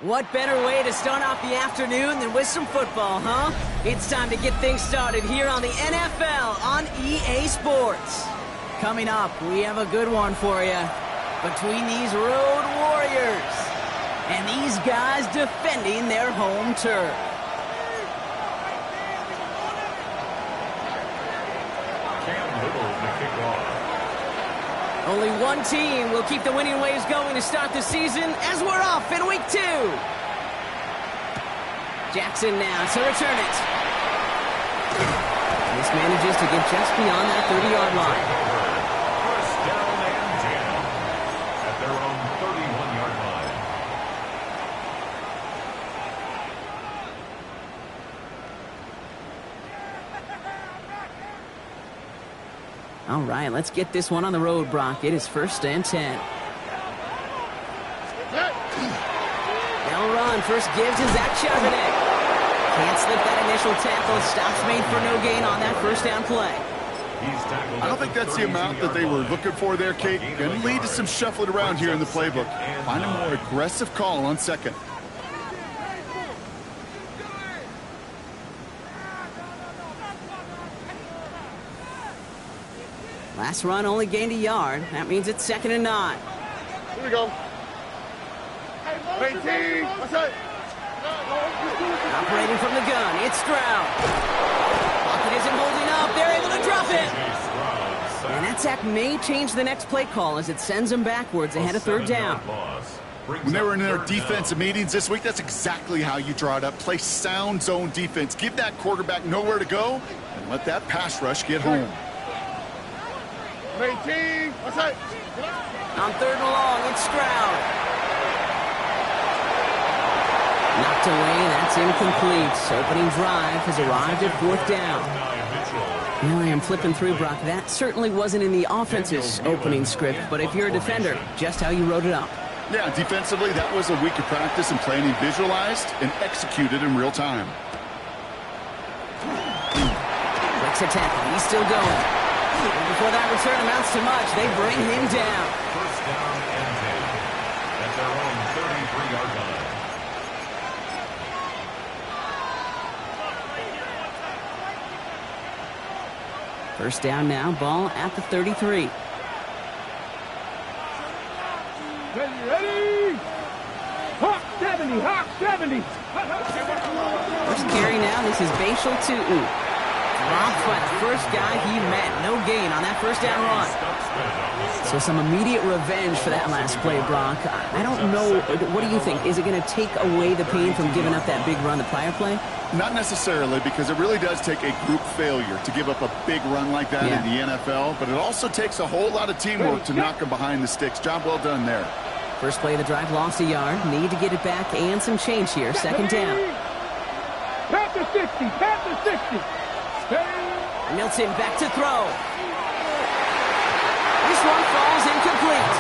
What better way to start off the afternoon than with some football, huh? It's time to get things started here on the NFL on EA Sports. Coming up, we have a good one for you. Between these road warriors and these guys defending their home turf. Only one team will keep the winning waves going to start the season as we're off in week 2. Jackson now to return it. This manages to get just beyond that 30-yard line. First down and 10 at their own 31-yard line. All right, let's get this one on the road, Brock. It is first and 10. They'll run. First gives to Zach Charbonnet. Can't slip that initial tackle. Stops made for no gain on that first down play. I don't think that's the amount that they were looking for there, Kate. Going to lead to some shuffling around here in the playbook. Find a more aggressive call on second. Last run only gained a yard. That means it's 2nd and 9. Here we go. 18. What's that? Operating from the gun, it's Stroud. Pocket isn't holding up. They're able to drop it. And that sack may change the next play call as it sends them backwards ahead of 3rd down. When they were in their defensive meetings this week, that's exactly how you draw it up. Play sound zone defense. Give that quarterback nowhere to go and let that pass rush get home. 18. What's that? On 3rd and long, it's Stroud. Knocked away, that's incomplete. Opening drive has arrived at 4th down. Now I am flipping through, Brock. That certainly wasn't in the offense's opening script, but if you're a defender, just how you wrote it up. Yeah, defensively, that was a week of practice and planning visualized and executed in real time. Breaks a tackle. He's still going. And before that return amounts to much, they bring him down. First down and 10 at their own 33-yard line. First down now, ball at the 33. Ready! Hawk 70, Hawk 70. First carry now, this is Bashal Tutin. Dropped by the first guy he met. No gain on that first down run. So some immediate revenge for that last play, Brock. I don't know. What do you think? Is it going to take away the pain from giving up that big run the prior play? Not necessarily, because it really does take a group failure to give up a big run like that in the NFL, but it also takes a whole lot of teamwork to knock them behind the sticks. Job well done there. First play of the drive lost a yard. Need to get it back and some change here. 2nd down. Pat to 60, Pat to 60. Milton back to throw. This one falls incomplete.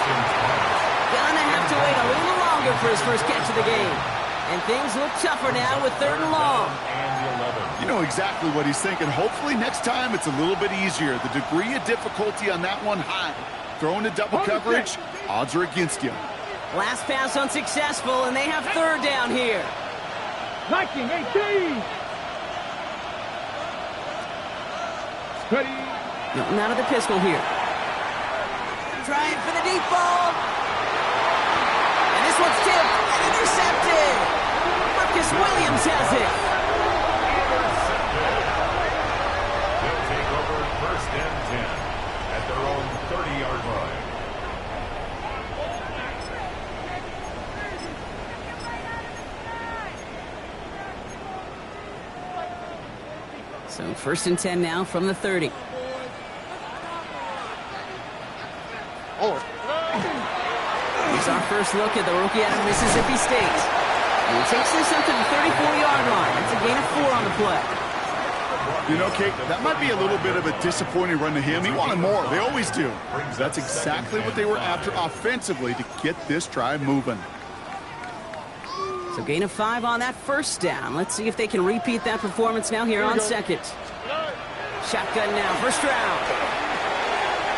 Gonna have to wait a little longer for his first catch of the game. And things look tougher now with 3rd and long. You know exactly what he's thinking. Hopefully next time it's a little bit easier. The degree of difficulty on that one high. Throwing to double coverage, odds are against you. Last pass unsuccessful, and they have 3rd down here. 19, 18. Ready. Milton out of the pistol here. Trying for the deep ball. And this one's tipped and intercepted. Marcus Williams has it. They'll take over first and 10 at their own 30-yard line. So 1st and 10 now from the 30. Here's our first look at the rookie out of Mississippi State. And he takes this up to the 34-yard line. That's a gain of 4 on the play. You know, Kate, that might be a little bit of a disappointing run to him. He wanted more. They always do. That's exactly what they were after offensively to get this drive moving. So gain of 5 on that first down. Let's see if they can repeat that performance now here on 2nd. Shotgun now for Stroud.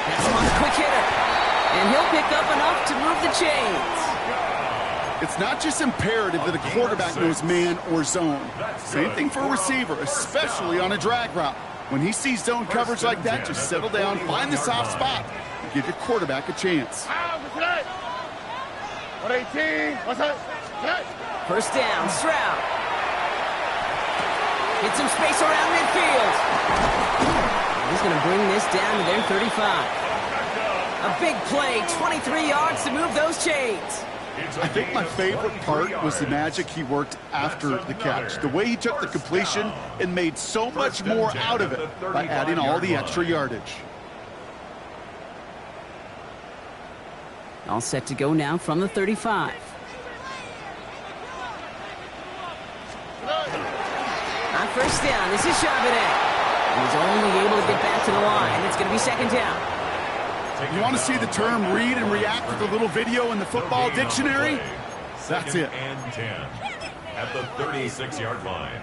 That's him on the quick hitter. And he'll pick up enough to move the chains. It's not just imperative that a quarterback knows man or zone. Same thing for a receiver, especially on a drag route. When he sees zone coverage like that, just settle down, find the soft spot, and give your quarterback a chance. 118. First down, Stroud. Get some space around midfield. He's going to bring this down to their 35. A big play, 23 yards to move those chains. I think my favorite part was the magic he worked after the catch. The way he took the completion and made so much more out of it by adding all the extra yardage. All set to go now from the 35. On first down, this is Charbonnet. He's only able to get back to the line. It's going to be second down. You want to see the term read and react with a little video in the football dictionary? That's it. And 10 at the 36-yard line.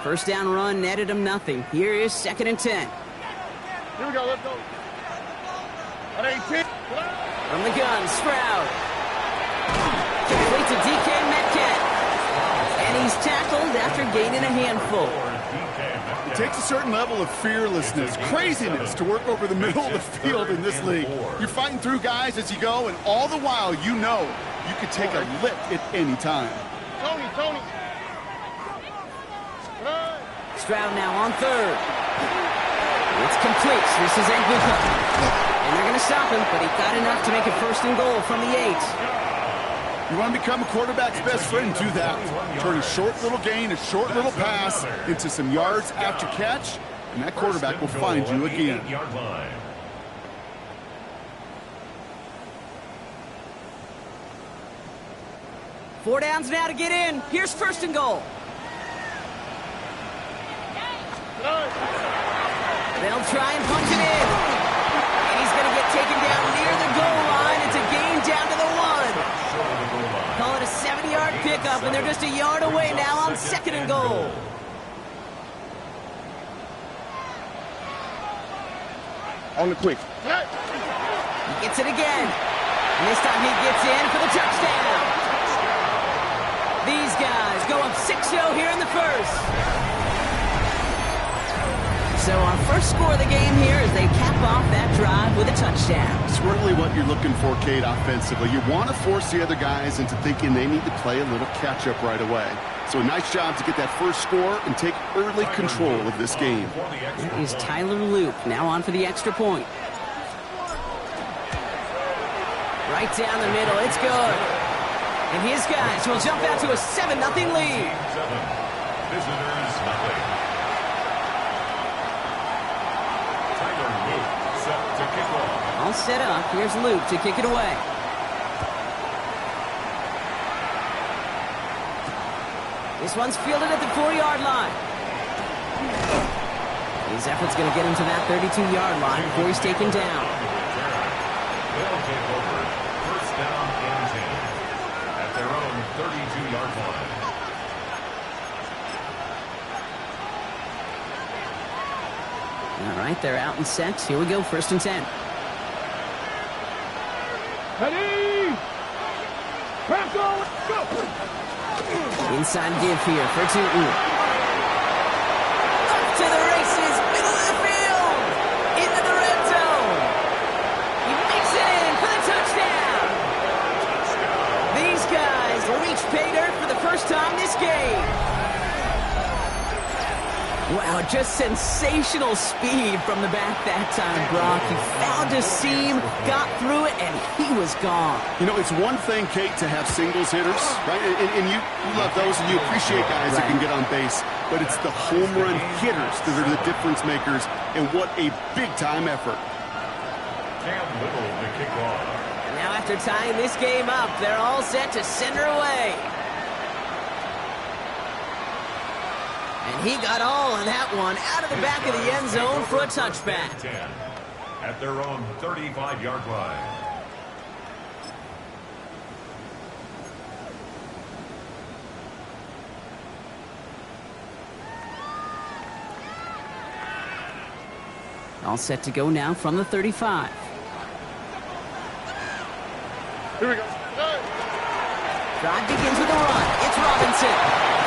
First down run netted him nothing. Here is second and 10. Here we go, let's go. 118. From the gun, Stroud. Complete to DK Metcalf. And he's tackled after gaining a handful. It takes a certain level of fearlessness, craziness to work over the middle of the field in this league. You're fighting through guys as you go, and all the while you know you could take a lick at any time. Tony. Stroud now on third. It's complete. This is Anguilla. And they're going to stop him, but he got enough to make it first and goal from the 8. You want to become a quarterback's best friend, do that. Turn a short little gain, a short little pass into some yards after catch, and that quarterback will find you again. 8-yard line. Four downs now to get in. Here's first and goal. They'll try and punch it in. And he's going to get taken down near the goal line. It's a gain down to the 1. Call it a 7-yard pickup, and they're just a yard away now on second and goal. On the quick. He gets it again. And this time he gets in for the touchdown. These guys go up 6-0 here in the first. So our first score of the game here is they cap off that drive with a touchdown. It's really what you're looking for, Kate, offensively. You want to force the other guys into thinking they need to play a little catch-up right away. So a nice job to get that first score and take early control of this game. That is Tyler Loop now on for the extra point. Right down the middle, it's good. And his guys will jump out to a 7-0 lead. Visitors, nothing. To kick off. All set up. Here's Luke to kick it away. This one's fielded at the 4-yard line. His effort's going to get him to that 32-yard line before he's taken down. They'll take over first down and 10 at their own 32-yard line. All right, they're out and set. Here we go, first and 10. Ready! Press on! Go! Inside give here for Tootin. Up to the races, middle of the field, into the red zone. He makes it in for the touchdown. These guys reach pay dirt for the first time this game. Wow, just sensational speed from the back that time, Brock. He found a seam, got through it, and he was gone. You know, it's one thing, Kate, to have singles hitters, right? And you love those, and you appreciate guys that can get on base. But it's the home run hitters that are the difference makers, and what a big-time effort. Cam Little to kick off. And now after tying this game up, they're all set to send her away. And he got all of that one out of the back of the end zone for a touchback. 10 at their own 35-yard line. All set to go now from the 35. Here we go. Drive begins with a run. It's Robinson.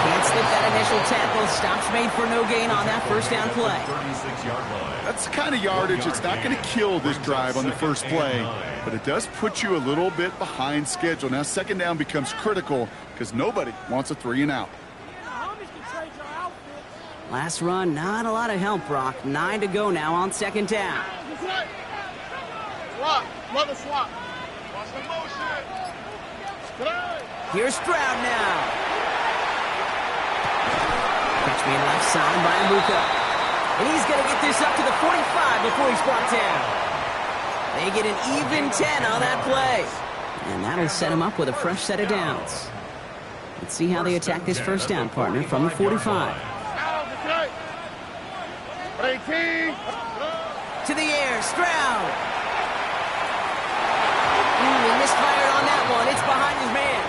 Can't slip that initial tackle. Stops made for no gain on that first down play. 36-yard line. That's the kind of yardage it's not going to kill this drive on the first play, but it does put you a little bit behind schedule. Now second down becomes critical because nobody wants a 3 and out. Last run, not a lot of help, Brock. 9 to go now on second down. Swap. Love a swap. Watch the motion. Here's Stroud now. Catch me left side by Amuka. And he's going to get this up to the 45 before he's brought down. They get an even 10 on that play. And that'll set him up with a fresh set of downs. Let's see how they attack this first down, partner, from the 45. To the air, Stroud. He misfired on that one. It's behind his man.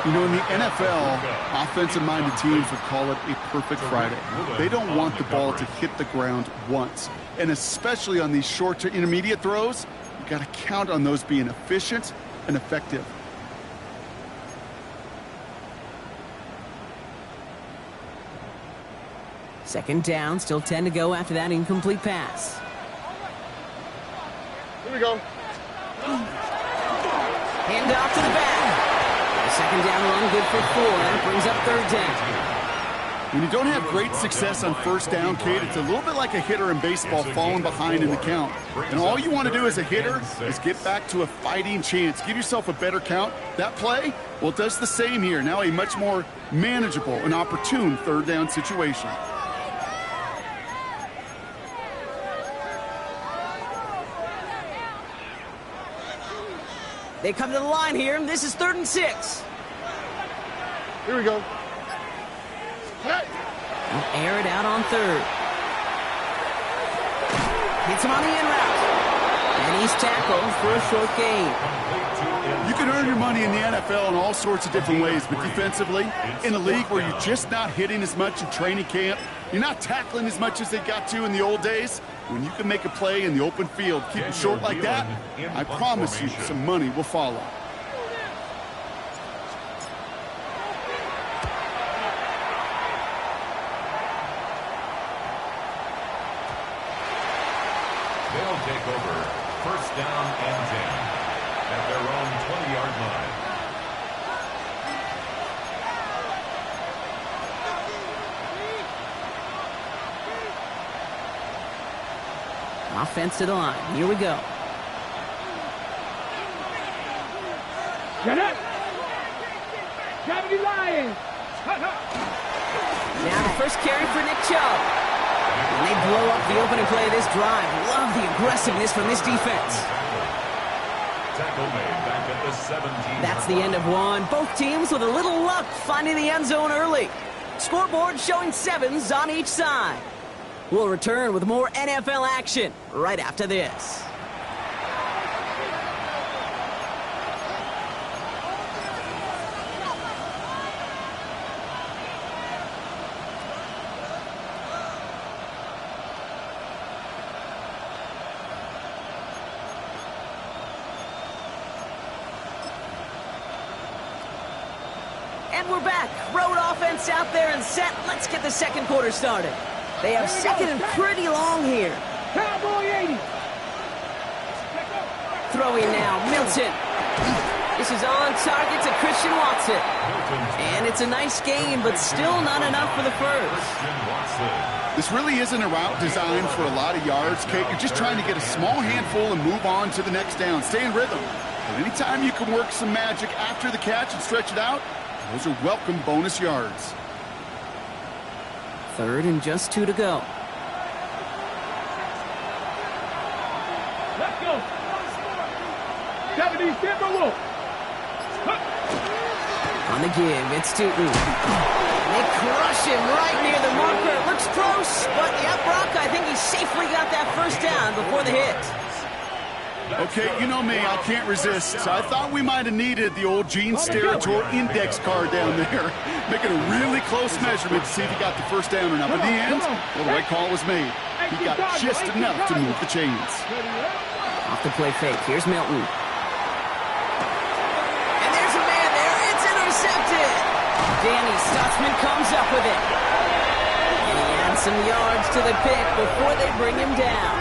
You know, in the NFL, offensive-minded teams would call it a perfect Friday. They don't want the ball to hit the ground once. And especially on these short to intermediate throws, you got to count on those being efficient and effective. Second down, still 10 to go after that incomplete pass. Here we go. Hand off to the back. The second down run good for 4, and it brings up third down. When you don't have great success on first down, Kate, it's a little bit like a hitter in baseball falling behind in the count. And all you want to do as a hitter is get back to a fighting chance. Give yourself a better count. That play, well, it does the same here. Now a much more manageable and opportune third down situation. They come to the line here, and this is 3rd and 6. Here we go. We'll air it out on 3rd. Hits him on the in route. And he's tackled for a short gain. You can earn your money in the NFL in all sorts of different ways, but defensively, in a league where you're just not hitting as much in training camp, you're not tackling as much as they got to in the old days, when you can make a play in the open field, keep it short like that, I promise you some money will follow. They'll take over first down and 10 at their own 20-yard line. Offense to the line. Here we go. Get it. Gravity Lions. Now the first carry for Nick Chubb. And they blow up the opening play of this drive. Love the aggressiveness from this defense. Tackle made back at the 17. That's the end of one. Both teams with a little luck finding the end zone early. Scoreboard showing 7s on each side. We'll return with more NFL action right after this. And we're back. Road offense out there and set. Let's get the second quarter started. They have second and pretty long here. Cowboy 80. Throwing now, Milton. This is on target to Christian Watson. And it's a nice game, but still not enough for the first. This really isn't a route designed for a lot of yards, Kate. You're just trying to get a small handful and move on to the next down. Stay in rhythm. And anytime you can work some magic after the catch and stretch it out, those are welcome bonus yards. 3rd and just 2 to go. Let's go. 70, Timberwolf. On the give, it's Tootin. They crush him right near the marker. It looks close, but yeah, Brock, I think he safely got that first down before the hit. Okay, you know me, I can't resist. I thought we might have needed the old Gene Steratore index card down there, making a really close measurement to see if he got the first down or not. But in the end, well, the right call was made. He got just enough to move the chains. Off the play fake, here's Milton. intercepted. Danny Stutzman comes up with it. And he adds some yards to the pick before they bring him down.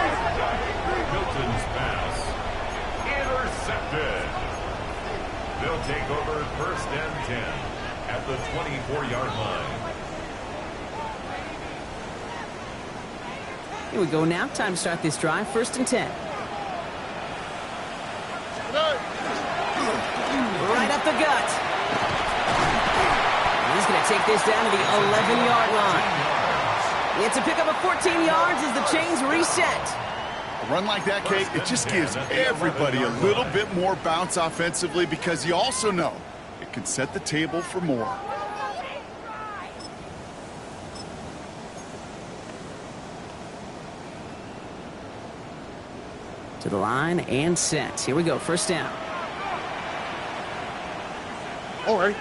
Milton's pass intercepted. They'll take over first and 10 at the 24-yard line. Here we go now. Time to start this drive. First and 10. Right up the gut. He's going to take this down to the 11-yard line. It's a pickup of 14 yards as the chains reset. A run like that, Kate, it just gives everybody a little bit more bounce offensively because you also know it can set the table for more. To the line and set. Here we go. First down. All right.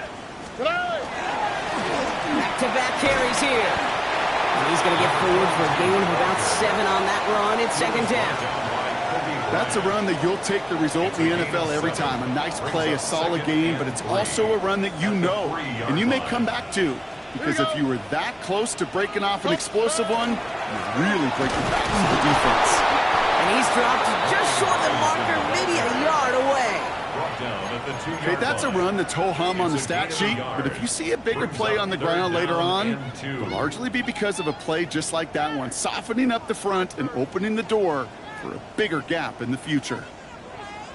Back-to-back carries here. And he's going to get forward for a gain of about 7 on that run. It's second down. That's a run that you'll take the result in the NFL every time. A nice play, a solid game, but it's also a run that you know and you may come back to. Because if you were that close to breaking off an explosive one, you really break the backs of the defense. And he's dropped just short of the marker, maybe a yard away. Okay, that's a run that's ho-hum on the stat sheet, but if you see a bigger play on the ground later on, it'll largely be because of a play just like that one, softening up the front and opening the door for a bigger gap in the future.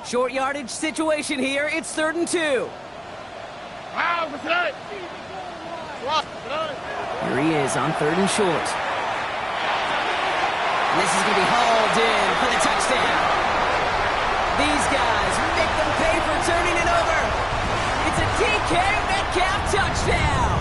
Short yardage situation here. It's 3rd and 2. Here he is on 3rd and short. And this is going to be hauled in for the touchdown. These guys make them pay for turning it over. It's a DK Metcalf touchdown.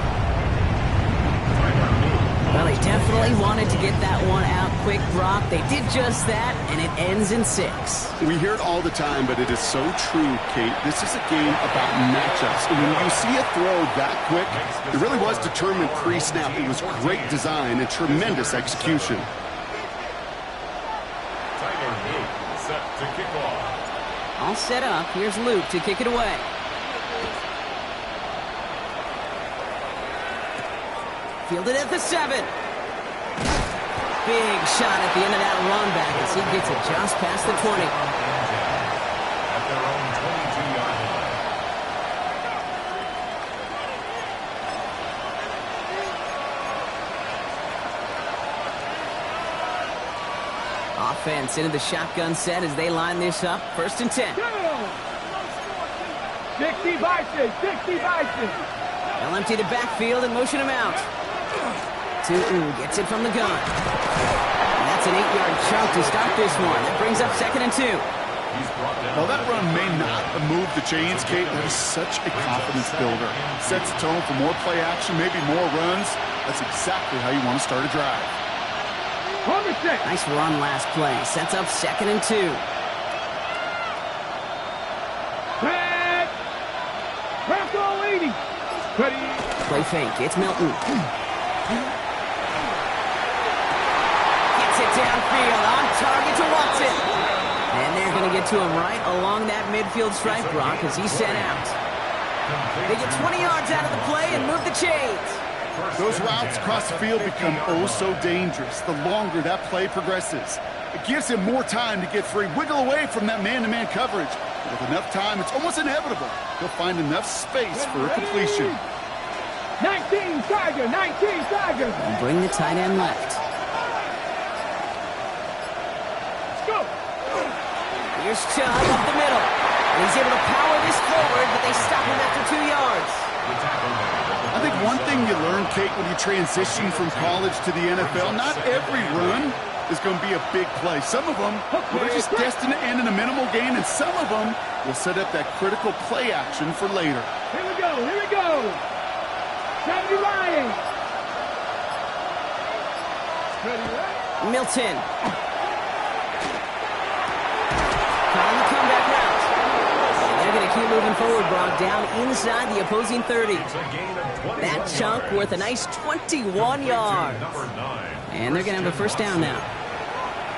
Well, they definitely wanted to get that one out quick, Brock. They did just that, and it ends in 6. We hear it all the time, but it is so true, Kate. This is a game about matchups. And when you see a throw that quick, it really was determined pre-snap. It was great design and tremendous execution. Set to kick off. All set up. Here's Luke to kick it away. Fielded at the 7. Big shot at the end of that run back as he gets it just past the 20. At their own 22-yard line. Offense into the shotgun set as they line this up. 1st and 10. 60 by 6, 60 by 6. They'll empty the backfield and motion him out. Gets it from the gun. And that's an 8-yard chunk to start this one. That brings up 2nd and 2. While that run may not have moved the chains, Kate, that is such a confidence builder. Sets the tone for more play action, maybe more runs. That's exactly how you want to start a drive. Nice run last play. Sets up 2nd and 2. Play fake. It's Milton. Gets it downfield. On target to Watson. And they're going to get to him right along that midfield stripe, Brock, as he's sent out. They get 20 yards out of the play and move the chains. Those routes across the field become oh so dangerous the longer that play progresses. It gives him more time to get free, wiggle away from that man-to-man coverage. But with enough time, it's almost inevitable. He'll find enough space for a completion. 19 Tiger, 19 Tiger. And bring the tight end left. Let's go. Here's Chubb up the middle. And he's able to power this forward, but they stop him after 2 yards. I think one thing you learn, Kate, when you transition from college to the NFL, not every run is going to be a big play. Some of them are just destined to end in a minimal gain, and some of them will set up that critical play action for later. Here we go, here we go. 70 Ryan. Milton. Trying the comeback route. They're going to keep moving forward, Brock, down inside the opposing 30. That chunk worth a nice 21 yards. And they're going to have a first down now.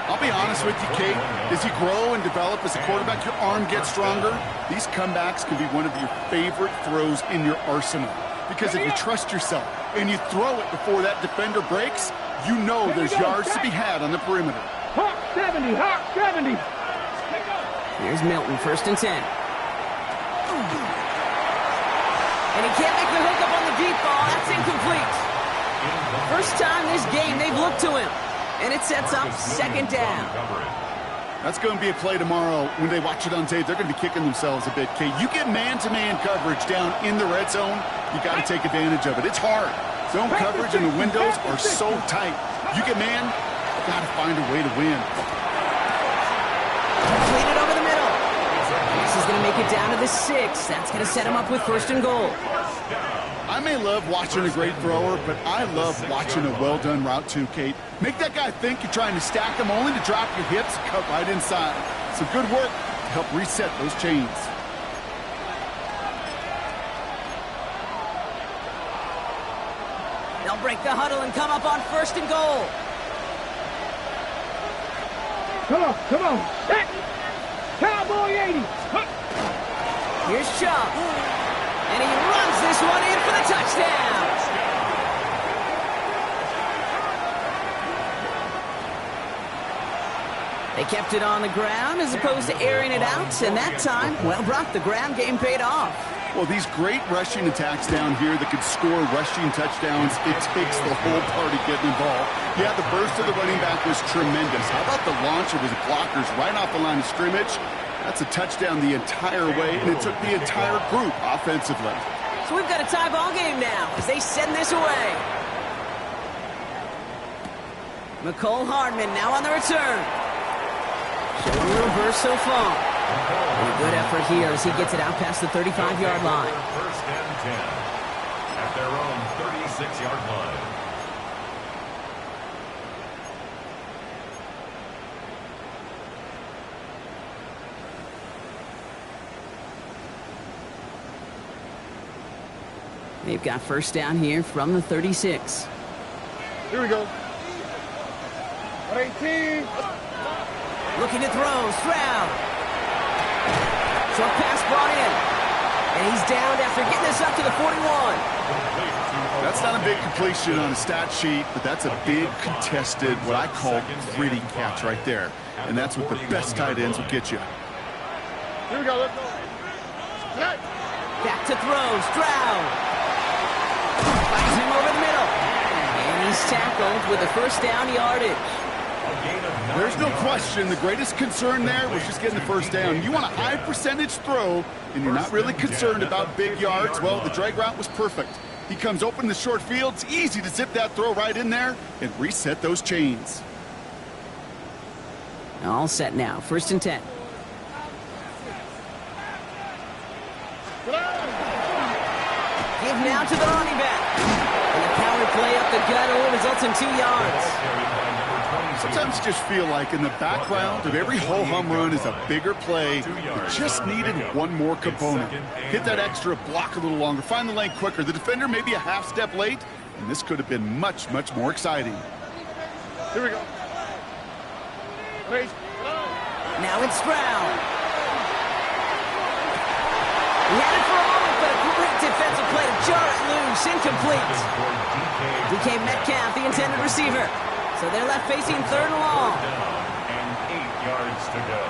I'll be honest with you, Kate. As you grow and develop as a quarterback, your arm gets stronger. These comebacks can be one of your favorite throws in your arsenal. Because if you trust yourself and you throw it before that defender breaks, you know there's yards to be had on the perimeter. Hawk 70, Hawk 70. Here's Milton, 1st and 10. And he can't make the hook up on the deep ball. That's incomplete. First time this game they've looked to him. And it sets up 2nd down. That's going to be a play tomorrow. When they watch it on tape, they're going to be kicking themselves a bit, Kate. You get man-to-man coverage down in the red zone, you got to take advantage of it. It's hard. Zone coverage and the windows are so tight. You get man, you got to find a way to win. Clean it over the middle. This is going to make it down to the 6. That's going to set him up with 1st and goal. I may love watching a great thrower, but I love watching a well-done route too, Kate. Make that guy think you're trying to stack him only to drop your hips and cut right inside. So good work to help reset those chains. They'll break the huddle and come up on 1st and goal. Come on. Set. Cowboy 80. Here's Chubb. And he runs this one in for the touchdown. They kept it on the ground as opposed to airing it out, and that time, well, Brock, the ground game paid off. Well, these great rushing attacks down here that could score rushing touchdowns, it takes the whole party getting involved. Yeah, the burst of the running back was tremendous. How about the launch of his blockers right off the line of scrimmage? That's a touchdown the entire way, and it took the entire group offensively. So we've got a tie ball game now as they send this away. McCole Hardman now on the return. Showing a reverse so far. And a good effort here as he gets it out past the 35-yard line. 1st and 10 at their own 36-yard line. They've got 1st down here from the 36. Here we go. 18. Looking to throw, Stroud. Short pass brought in. And he's downed after getting this up to the 41. That's not a big completion on a stat sheet, but that's a big contested, what I call gritty catch right there. And that's what the best tight ends will get you. Here we go. Let's go. Back to throw, Stroud. Finds him over the middle. And he's tackled with a 1st down yardage. There's no question the greatest concern there was just getting the 1st down. You want a high percentage throw, and you're not really concerned about big yards. Well, the drag route was perfect. He comes open in the short field. It's easy to zip that throw right in there and reset those chains. All set now. 1st and 10. Give now to the running back. And the power play up the gut only results in 2 yards. Sometimes you just feel like in the background of every ho-hum run is a bigger play. You just needed one more component. Hit that extra block a little longer. Find the lane quicker. The defender may be a half step late, and this could have been much, much more exciting. Here we go. Now it's Stroud. He had it for a moment, but a great defensive play to jar it loose. Incomplete. DK Metcalf, the intended receiver. So they're left facing 3rd and long. And 8 yards to go.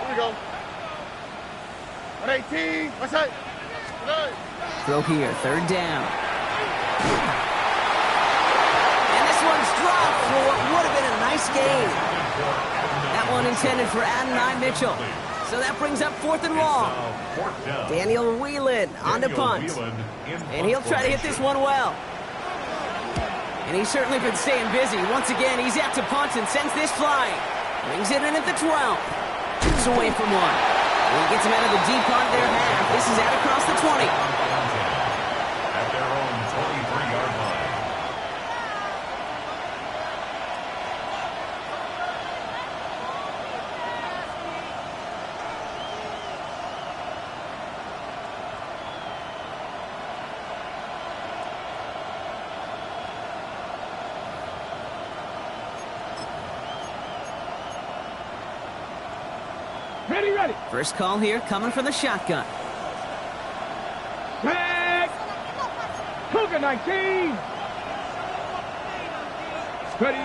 Here we go. 118. What's that? Throw here, 3rd down. And this one's dropped for what would have been a nice game. That one intended for Adonai Mitchell. So that brings up 4th and long. Daniel Whelan on the punt. And he'll try to hit this one well. And he's certainly been staying busy. Once again, he's out to punt and sends this flying. Brings it in at the 12. Shoots away from one. And he gets him out of the deep part of their half. This is out across the 20. At their own 23-yard line. Ready, ready. First call here coming from the shotgun. Tag. Cougar 19. Ready.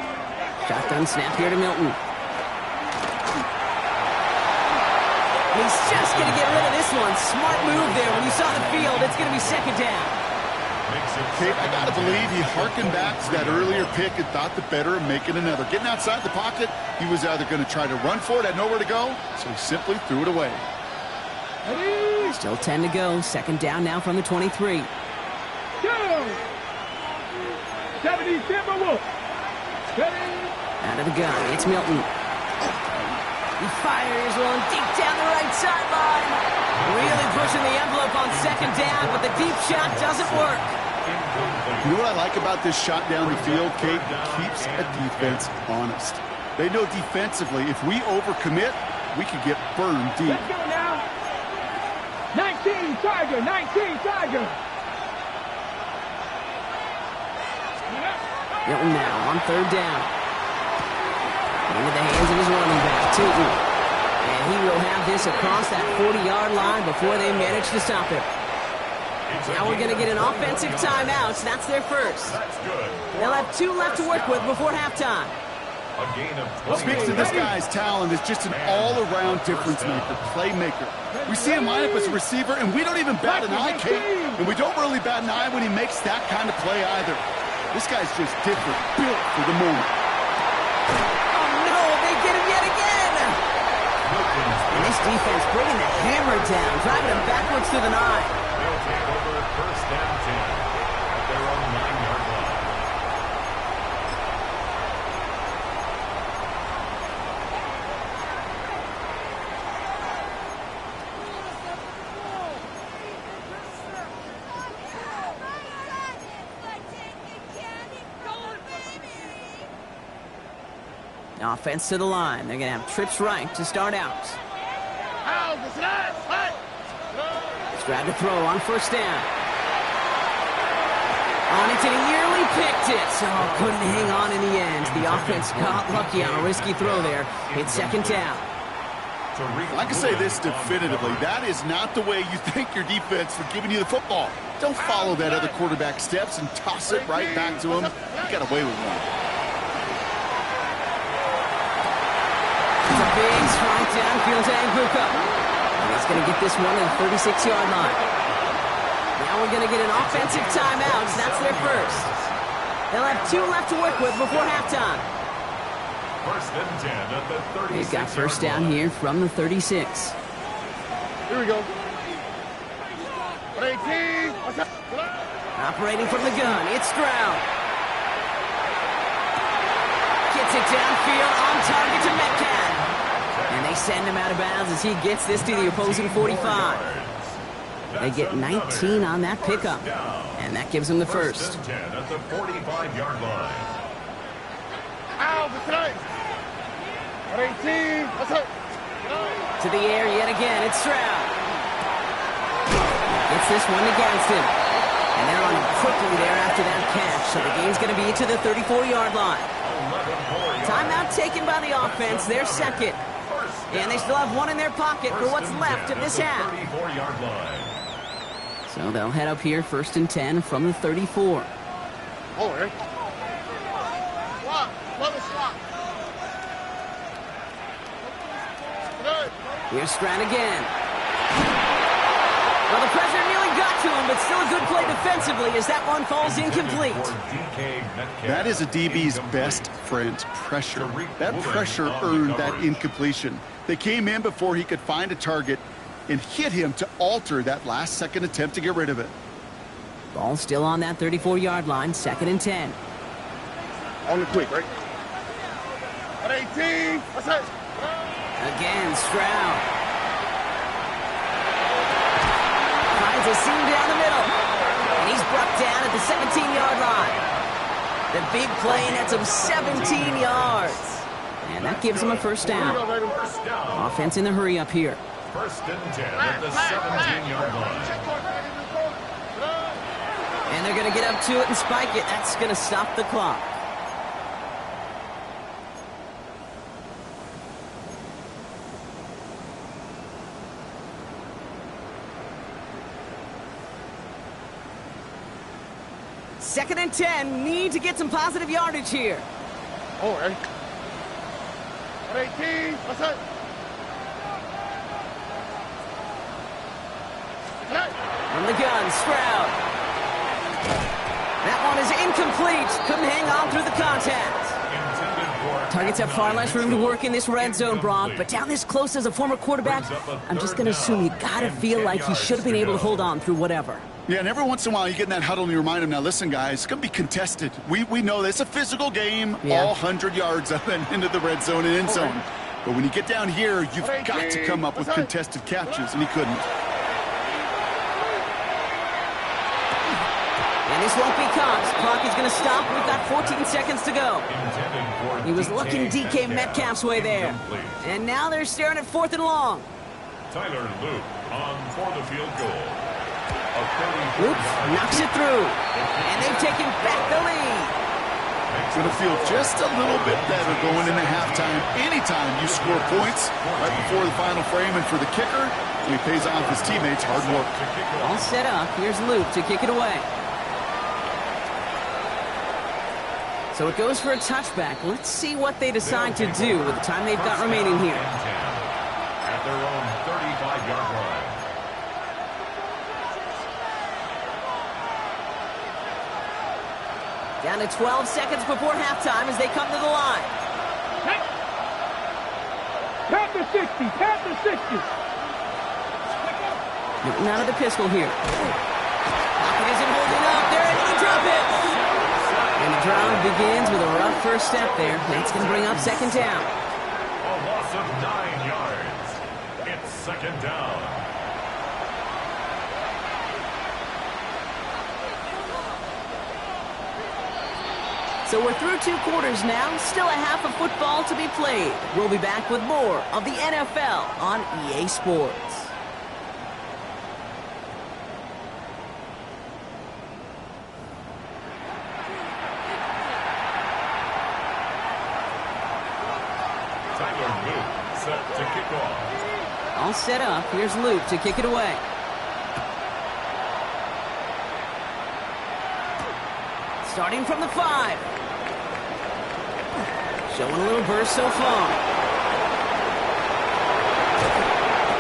Shotgun snap here to Milton. He's just going to get rid of this one. Smart move there. When you saw the field, it's going to be second down. Kate, I got to believe he harkened back to that earlier pick and thought the better of making another. Getting outside the pocket, he was either going to try to run for it, had nowhere to go, so he simply threw it away. Ready. Still 10 to go. Second down now from the 23. Go. 70 Timberwolves. Ready. Out of the gun, it's Milton. He fires one deep down the right sideline. Really pushing the envelope on second down, but the deep shot doesn't work. You know what I like about this shot down the field, Kate? It keeps a defense honest. They know defensively, if we overcommit, we could get burned deep. Let's go now. 19 Tiger, 19 Tiger. Milton now on third down. Into the hands of his running back, Tootin. And he will have this across that 40-yard line before they manage to stop him. Now we're going to get an offensive timeout. So that's their first. They'll have 2 left to work with before halftime. Speaks to this guy's talent as just an all-around difference maker, playmaker. We see him line up as a receiver, and we don't even bat an eye, Kate. And we don't really bat an eye when he makes that kind of play either. This guy's just different, built for the moment. And this defense bringing the hammer down, driving him backwards to the 9. They'll take over first down 10 at their own 9-yard line. Offense to the line. They're going to have trips right to start out. Grab to throw on first down. On it, and he nearly picked it. So couldn't hang on in the end. The offense got lucky on a risky throw there. It's second down. I can say this definitively. That is not the way you thank your defense for giving you the football. Don't follow that other quarterback steps and toss it right back to him. You got away with one. It's a big strike downfield to Angruka. He's going to get this one at the 36-yard line. Now we're going to get an offensive timeout. So that's their first. They'll have 2 left to work with before halftime. First and 10 at the 36. They've got first down here from the 36. Here we go. 18. Operating from the gun, it's Stroud. Gets it downfield, on target to Metcalf. And they send him out of bounds as he gets this to the opposing 45. They get 19 on that pickup, and that gives them the first. First and 10 at the 45-yard line. To the air yet again, it's Stroud. Gets this one to Gadsden. And they're on him quickly there after that catch, so the game's going to be to the 34-yard line. Timeout taken by the offense, their second. And they still have one in their pocket for what's left of this half. So they'll head up here first and 10 from the 34. Here's Stroud again. Well, the pressure nearly got to him, but still a good play defensively as that one falls incomplete. That is a DB's best friend, pressure. That pressure earned that incompletion. They came in before he could find a target and hit him to alter that last-second attempt to get rid of it. Ball still on that 34-yard line, second and 10. On the quick, right? 18. What's that? Again, Stroud. Finds a seam down the middle. And he's brought down at the 17-yard line. The big play nets him 17 yards. And that gives him a first down. Offense in the hurry up here. First and 10 at the 17-yard line. And they're going to get up to it and spike it. That's going to stop the clock. 2nd and 10. Need to get some positive yardage here. Oh, ready? 18, what's up? From the gun, Stroud. That one is incomplete. Couldn't hang on through the contact. Targets have far less room to work in this red zone, Brock, but down this close as a former quarterback, I'm just going to assume you got to feel like he should have been able to hold on through whatever. Yeah, and every once in a while you get in that huddle and you remind him, now listen, guys, it's going to be contested. We know this. It's a physical game, all 100 yards up and into the red zone and end zone. But when you get down here, you've got to come up with contested catches, and he couldn't. And this won't be caught. Clock is going to stop. We've got 14 seconds to go. He was looking DK Metcalf's way there. And now they're staring at 4th and long. Tyler Luke on for the field goal. Luke knocks it through. And they've taken back the lead. It's going to feel just a little bit better going into halftime. Anytime you score points right before the final frame, and for the kicker, he pays off his teammates' hard work. All set up. Here's Luke to kick it away. So it goes for a touchback. Let's see what they decide to do with the time they've got remaining here. At their own 35-yard line. Down to 12 seconds before halftime as they come to the line. Tap the 60, tap the 60. Getting out of the pistol here. Pocket isn't holding up. They're able to drop it. And the drive begins with a rough first step there. That's going to bring up 2nd down. A loss of 9 yards. It's 2nd down. So we're through 2 quarters now. Still a half of football to be played. We'll be back with more of the NFL on EA Sports. Tyler Luke set to kick off. All set up. Here's Luke to kick it away. Starting from the 5. Showing a little burst so far.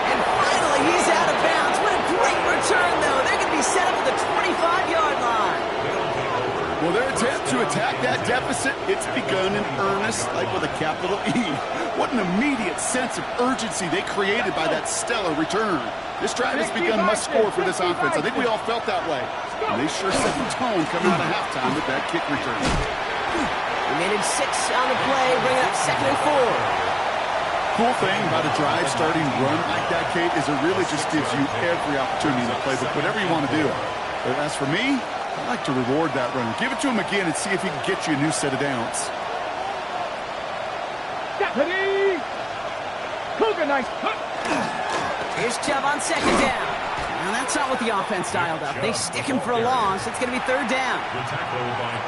And finally, he's out of bounds. What a great return, though. They're going to be set up at the 25-yard line. Well, their attempt to attack that deficit, it's begun in earnest, like with a capital E. What an immediate sense of urgency they created by that stellar return. This drive has begun must score for this offense. I think we all felt that way. And they sure set the tone coming out of halftime with that kick return. Remaining 6 on the play, bringing up 2nd and 4. Cool thing about a drive starting run like that, Kate, is it really just gives you every opportunity in the playbook, whatever you want to do. But as for me, I like to reward that run. Give it to him again and see if he can get you a new set of downs. Deputy! Cougar nice. Here's Chubb on 2nd down. Now that's not what the offense dialed up. They stick him for a loss. It's going to be 3rd down.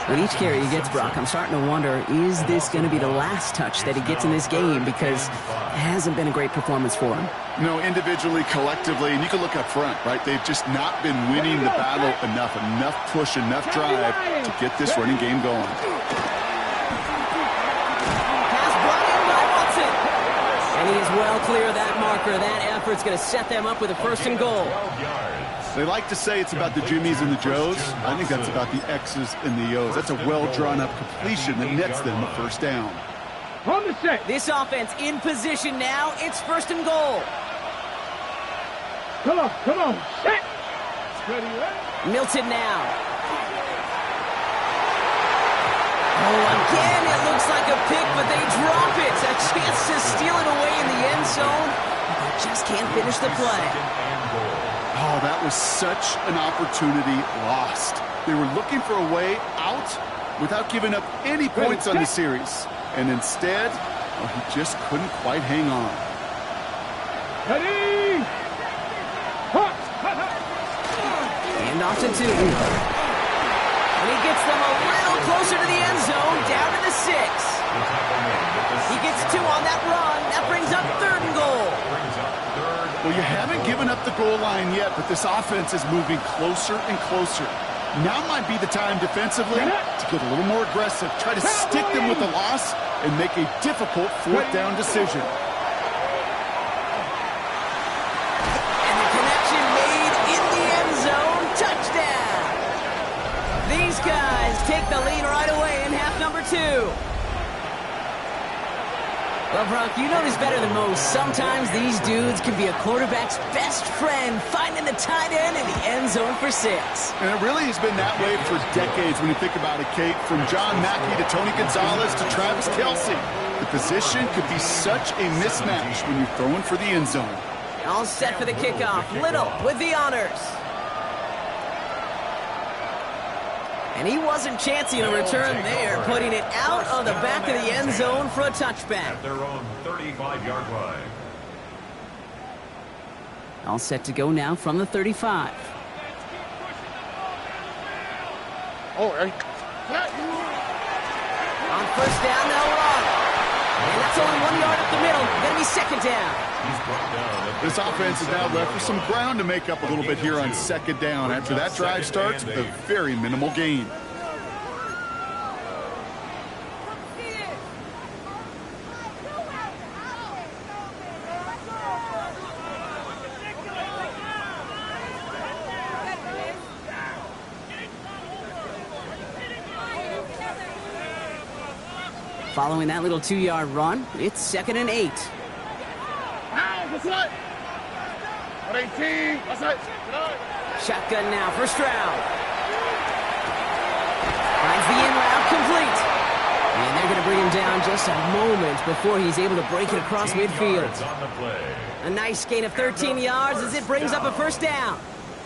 With each carry he gets, Brock, I'm starting to wonder, is this going to be the last touch that he gets in this game? Because it hasn't been a great performance for him. No, individually, collectively, and you can look up front, right? They've just not been winning the battle enough push, enough drive to get this running game going. Pass brought in by Watson. And he is well clear of that marker. That effort's going to set them up with a 1st and goal. They like to say it's about the Jimmies and the Joes. I think that's about the X's and the O's. That's a well-drawn-up completion that nets them a 1st down. On the set. This offense in position now. It's 1st and goal. Come on, set. Ready, ready. Milton now. Oh, again, it looks like a pick, but they drop it. A chance to steal it away in the end zone. They just can't finish the play. Oh, that was such an opportunity lost. They were looking for a way out without giving up any points on the series. And instead, well, he just couldn't quite hang on. Ready! And off to 2. And he gets them a little closer to the end zone, down to the 6. He gets 2 on that run. That brings up 3rd and goal. Well, you haven't given up the goal line yet, but this offense is moving closer and closer. Now might be the time defensively to get a little more aggressive. Try to stick them with the loss and make a difficult fourth down decision. And the connection made in the end zone. Touchdown! These guys take the lead right away in half number 2. Well, Brock, you know this better than most. Sometimes these dudes can be a quarterback's best friend, finding the tight end in the end zone for 6. And it really has been that way for decades when you think about it, Kate. From John Mackey to Tony Gonzalez to Travis Kelce. The position could be such a mismatch when you're throwing for the end zone. All set for the kickoff. Little with the honors. And he wasn't chancing a return there, putting it out on the back of the end zone for a touchback. At their own 35-yard line. All set to go now from the 35. Oh, hey. On first down, they'll run. And that's only 1 yard up the middle. Going to be second down. He's brought down. This offense is now left with some ground to make up a little bit here on second down after that drive starts with a very minimal gain. Following that little 2-yard run, it's 2nd and 8. Shotgun now for Stroud. Finds the in route complete. And they're going to bring him down just a moment before he's able to break it across midfield. A nice gain of 13 yards as it brings up a first down.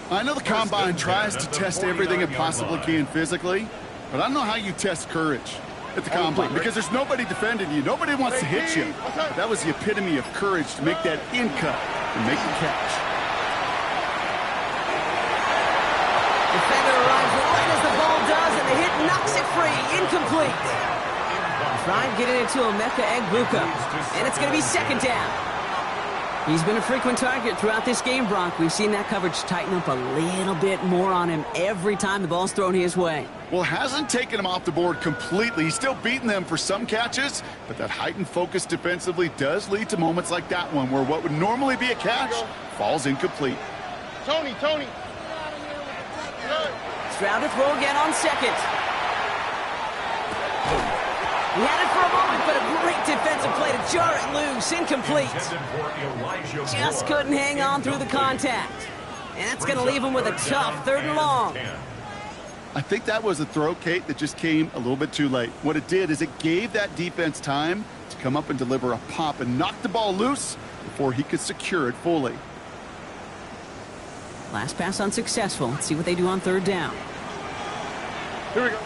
I know the Combine tries to test everything it possibly can physically, but I don't know how you test courage at the Combine because there's nobody defending you. Nobody wants to hit you. But that was the epitome of courage to make that in cut and make the catch. Defender arrives right as the ball does, and the hit knocks it free. Incomplete. Trying to get it into Emeka Egbuka, and it's going to be second down. He's been a frequent target throughout this game, Brock. We've seen that coverage tighten up a little bit more on him every time the ball's thrown his way. Well, hasn't taken him off the board completely. He's still beating them for some catches, but that heightened focus defensively does lead to moments like that one where what would normally be a catch falls incomplete. Tony. Stroud to throw again on second. He had it for a moment, but a great defensive play to jar it loose. Incomplete. Just couldn't hang on through the contact. And that's going to leave him with a tough 3rd and long. I think that was a throw, Kate, that just came a little bit too late. What it did is it gave that defense time to come up and deliver a pop and knock the ball loose before he could secure it fully. Last pass unsuccessful. Let's see what they do on 3rd down. Here we go.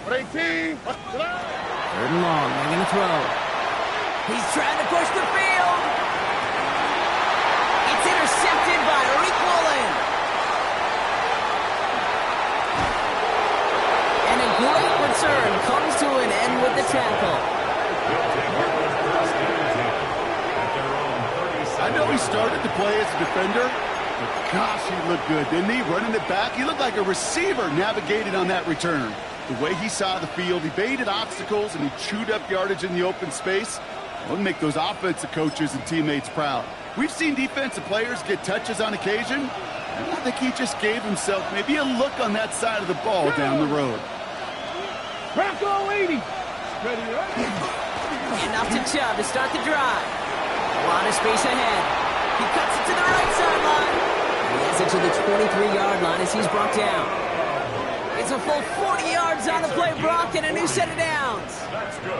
18. 3rd and long. They're going to throw. He's trying to push the field. It's intercepted by Rick Woolen. And a great return comes to an end with the tackle. I know he started to play as a defender, but gosh, he looked good, didn't he? Running it back, he looked like a receiver navigating on that return. The way he saw the field, he baited obstacles, and he chewed up yardage in the open space. It would make those offensive coaches and teammates proud. We've seen defensive players get touches on occasion, and I think he just gave himself maybe a look on that side of the ball down the road. Bronco 80. Enough to Chubb to start the drive. A lot of space ahead. He cuts it to the right sideline. He has it to the 23-yard line as he's brought down. It's a full 40 yards on the play, Brock, and a new set of downs.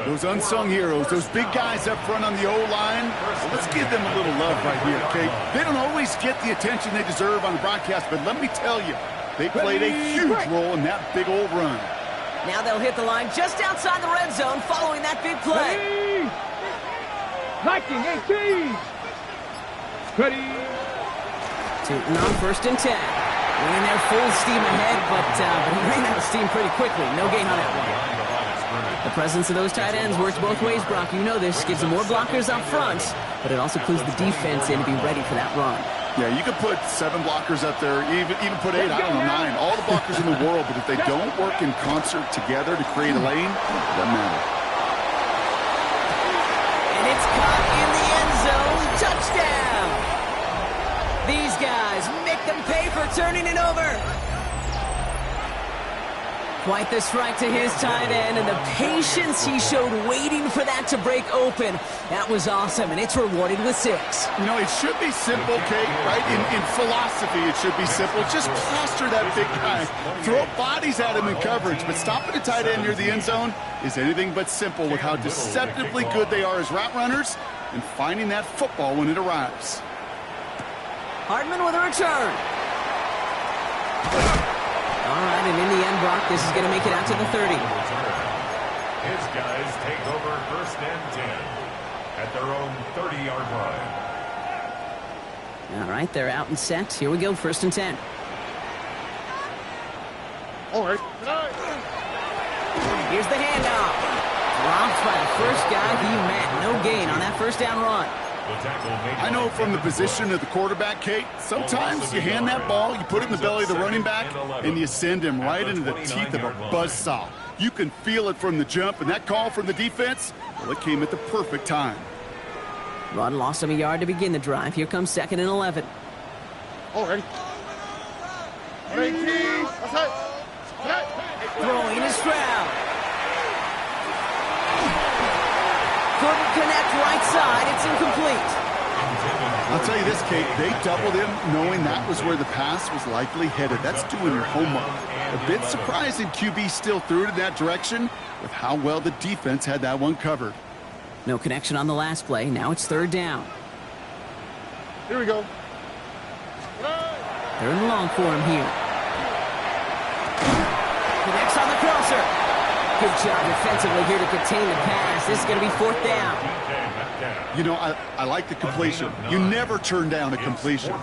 Those unsung heroes, those big guys up front on the O-line, well, let's give them a little love right here, okay? They don't always get the attention they deserve on the broadcast, but let me tell you, they played a huge role in that big old run. Now they'll hit the line just outside the red zone following that big play. 19, 18. Ready. Tootin on 1st and 10. Running there full steam ahead, but he ran out of steam pretty quickly. No gain on that one. The presence of those tight ends works both ways, Brock. You know this. Gives them more blockers up front, but it also clues the defense in to be ready for that run. Yeah, you could put 7 blockers up there, even put 8, I don't know, 9. All the blockers in the world, but if they don't work in concert together to create a lane, it doesn't matter. And it's caught in the end zone. Touchdown! These guys make them pay for turning it over. Quite the strike to his tight end, and the patience he showed waiting for that to break open. That was awesome, and it's rewarded with 6. You know, it should be simple, Kate, right? In philosophy, it should be simple. Just plaster that big guy. Throw bodies at him in coverage, but stopping a tight end near the end zone is anything but simple with how deceptively good they are as route runners and finding that football when it arrives. Hardman with a return. All right, and in the end, Brock, this is going to make it out to the 30. His guys take over 1st and 10 at their own 30-yard line. All right, they're out and set. Here we go, 1st and 10. All right. Here's the handoff. Dropped by the first guy he met. No gain on that 1st down run. I know from the position of the quarterback, Kate, sometimes you hand that ball, you put it in the belly of the running back, and you send him right into the teeth of a buzzsaw. You can feel it from the jump, and that call from the defense, well, it came at the perfect time. Run lost him a yard to begin the drive. Here comes 2nd and 11. Already. Throwing is Stroud. Couldn't connect right side. It's incomplete. I'll tell you this, Kate, they doubled him knowing that was where the pass was likely headed. That's doing your homework. A bit surprising QB still threw it in that direction with how well the defense had that one covered. No connection on the last play. Now it's 3rd down. Here we go. 3rd and long for him here. Connects on the crosser. Good job defensively here to contain the pass. This is going to be 4th down. You know, I like the completion. You never turn down a completion.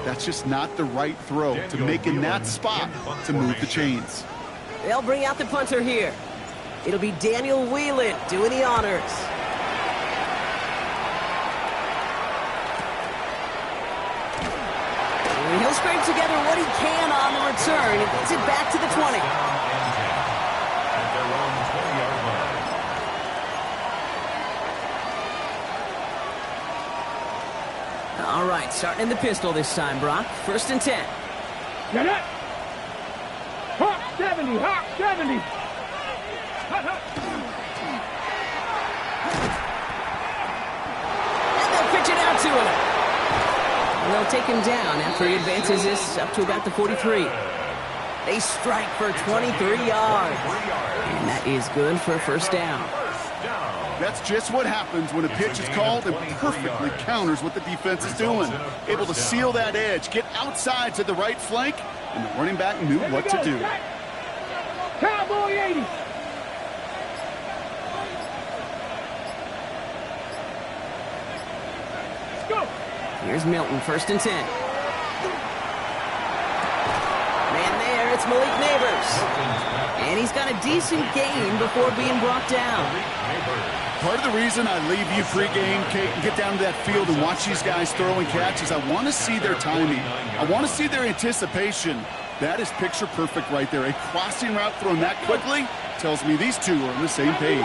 That's just not the right throw to make in that spot to move the chains. They'll bring out the punter here. It'll be Daniel Whelan doing the honors. He'll scrape together what he can on the return and gets it back to the 20. All right, starting in the pistol this time, Brock. 1st and 10. Get it! Hawk 70, Hawk 70. And they'll pitch it out to him. And they'll take him down after he advances this up to about the 43. They strike for 23 yards. And that is good for a 1st down. That's just what happens when a pitch is called and perfectly counters what the defense is doing. Able to seal that edge, get outside to the right flank, and the running back knew what to do. Cowboy 80. Let's go. Here's Milton, 1st and 10. Man there, it's Malik Neighbors. And he's got a decent gain before being brought down. Part of the reason I leave you pregame, Kate, and get down to that field and watch these guys throw and catch is I want to see their timing. I want to see their anticipation. That is picture perfect right there. A crossing route thrown that quickly tells me these two are on the same page.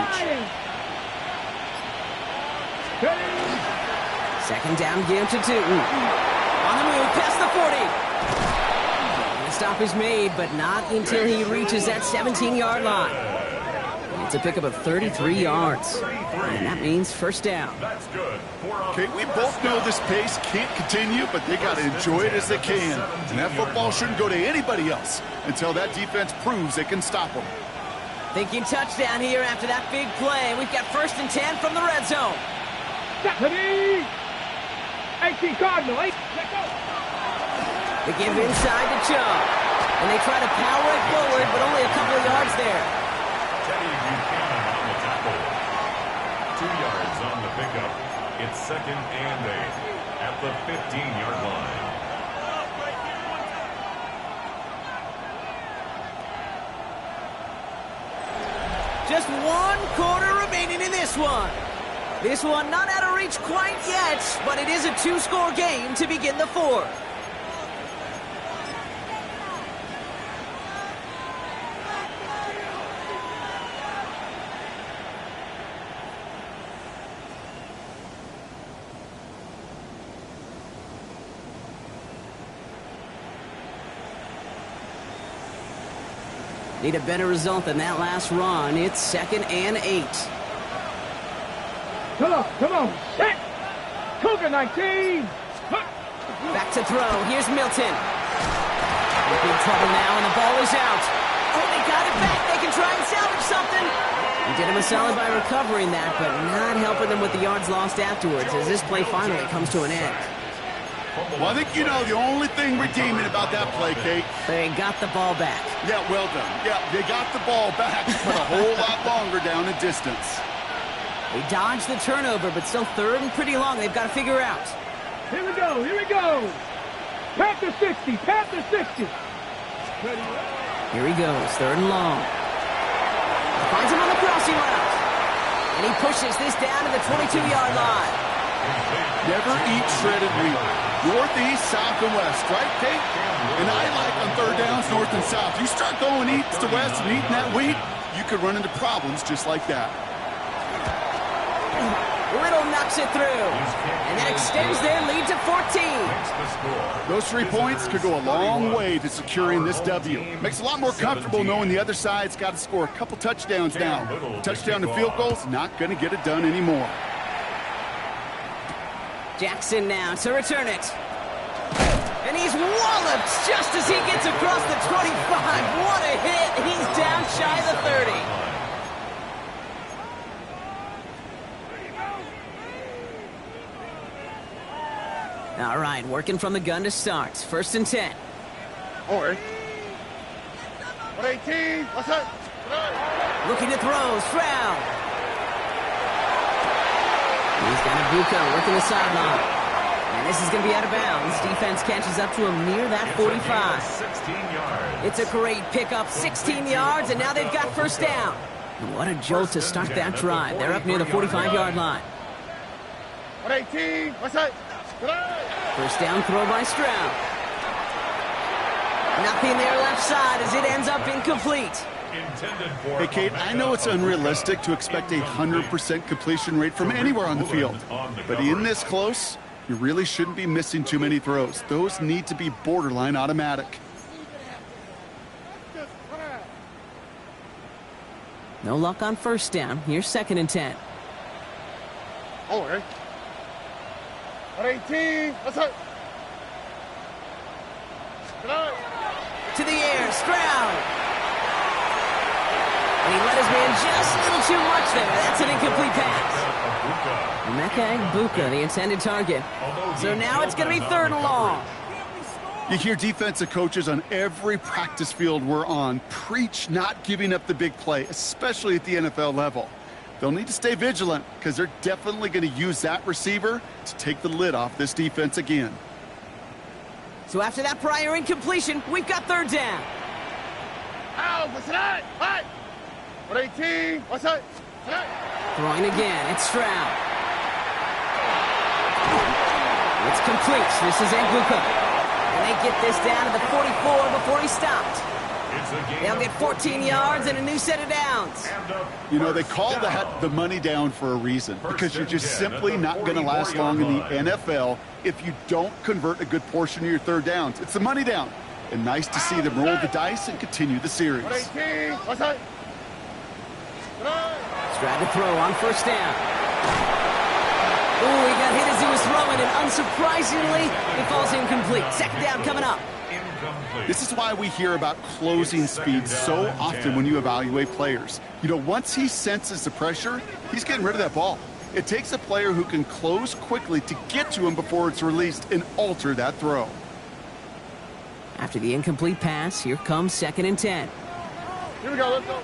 2nd down, give to Tootin. On the move, past the 40. The stop is made, but not until he reaches that 17-yard line. It's a pickup of 33 yards. And that means 1st down. Okay, we both know this pace can't continue, but they got to enjoy it as they can. And that football shouldn't go to anybody else until that defense proves they can stop them. Thinking touchdown here after that big play. We've got 1st and 10 from the red zone. Stephanie! 18 Cardinal. Let's go. They give inside to Chubb. And they try to power it forward, but only a couple of yards there. Teddy Buchanan on the tackle. 2 yards on the pickup. It's 2nd and 8 at the 15-yard line. Just 1 quarter remaining in this one. This one not out of reach quite yet, but it is a two-score game to begin the fourth. Need a better result than that last run. It's 2nd and 8. Come on, set! Cougar 19! Back to throw. Here's Milton. In big trouble now, and the ball is out. Oh, they got it back. They can try and salvage something. He did him a solid by recovering that, but not helping them with the yards lost afterwards as this play finally comes to an end. Well, I think you know the only thing redeeming about that play, Kate. They got the ball back. Yeah, well done. Yeah, they got the ball back, but a whole lot longer down in distance. They dodged the turnover, but still third and pretty long. They've got to figure out. Here we go. Panther 60, Panther 60. Here he goes, 3rd and long. Finds him on the crossing route. And he pushes this down to the 22-yard line. Never eat shredded wheat. Northeast, south, and west, right, Kate? And I like on third downs, north and south. You start going east to west and eating that wheat, you could run into problems just like that. Little knocks it through. And that extends their lead to 14. Those 3 points could go a long way to securing this W. Makes it a lot more comfortable knowing the other side's got to score a couple touchdowns now. Touchdown and field goals, not going to get it done anymore. Jackson now to return it. And he's walloped just as he gets across the 25. What a hit. He's down shy of the 30. All right, working from the gun to start. 1st and 10. All right. 118. What's that? Looking to throw. Stroud. He's got Ibuka working the sideline. And this is going to be out of bounds. Defense catches up to him near that 45. 16 yards. It's a great pickup, 16 yards, and now they've got 1st down. And what a jolt to start that drive. They're up near the 45-yard line. 118. What's that? 1st down throw by Stroud. Nothing there left side as it ends up incomplete. Hey, Kate, I know it's unrealistic to expect a 100% completion rate from anywhere on the field. But in this close, you really shouldn't be missing too many throws. Those need to be borderline automatic. No luck on 1st down. Here's 2nd and 10. All right. 118. What's that? To the air, Stroud. And he let his man just a little too much there. That's an incomplete pass. Emeka Ibuka, the intended target. So now it's going to be 3rd and long. You hear defensive coaches on every practice field we're on preach not giving up the big play, especially at the NFL level. They'll need to stay vigilant because they're definitely going to use that receiver to take the lid off this defense again. So after that prior incompletion, we've got 3rd down. Ow, what's that? What? 118. What's that? Throwing again, it's Stroud. It's complete. This is Ibuka. And they get this down to the 44 before he stopped. They'll get 14 yards and a new set of downs. You know, they call that the money down for a reason, because you're just simply not going to last long in the NFL if you don't convert a good portion of your 3rd downs. It's the money down. And nice to see them roll the dice and continue the series. 118. What's that? Stroud to throw on 1st down. Ooh, he got hit as he was throwing, and unsurprisingly, it falls incomplete. 2nd down coming up. This is why we hear about closing speed so often when you evaluate players. You know, once he senses the pressure, he's getting rid of that ball. It takes a player who can close quickly to get to him before it's released and alter that throw. After the incomplete pass, here comes 2nd and 10. Here we go, let's go.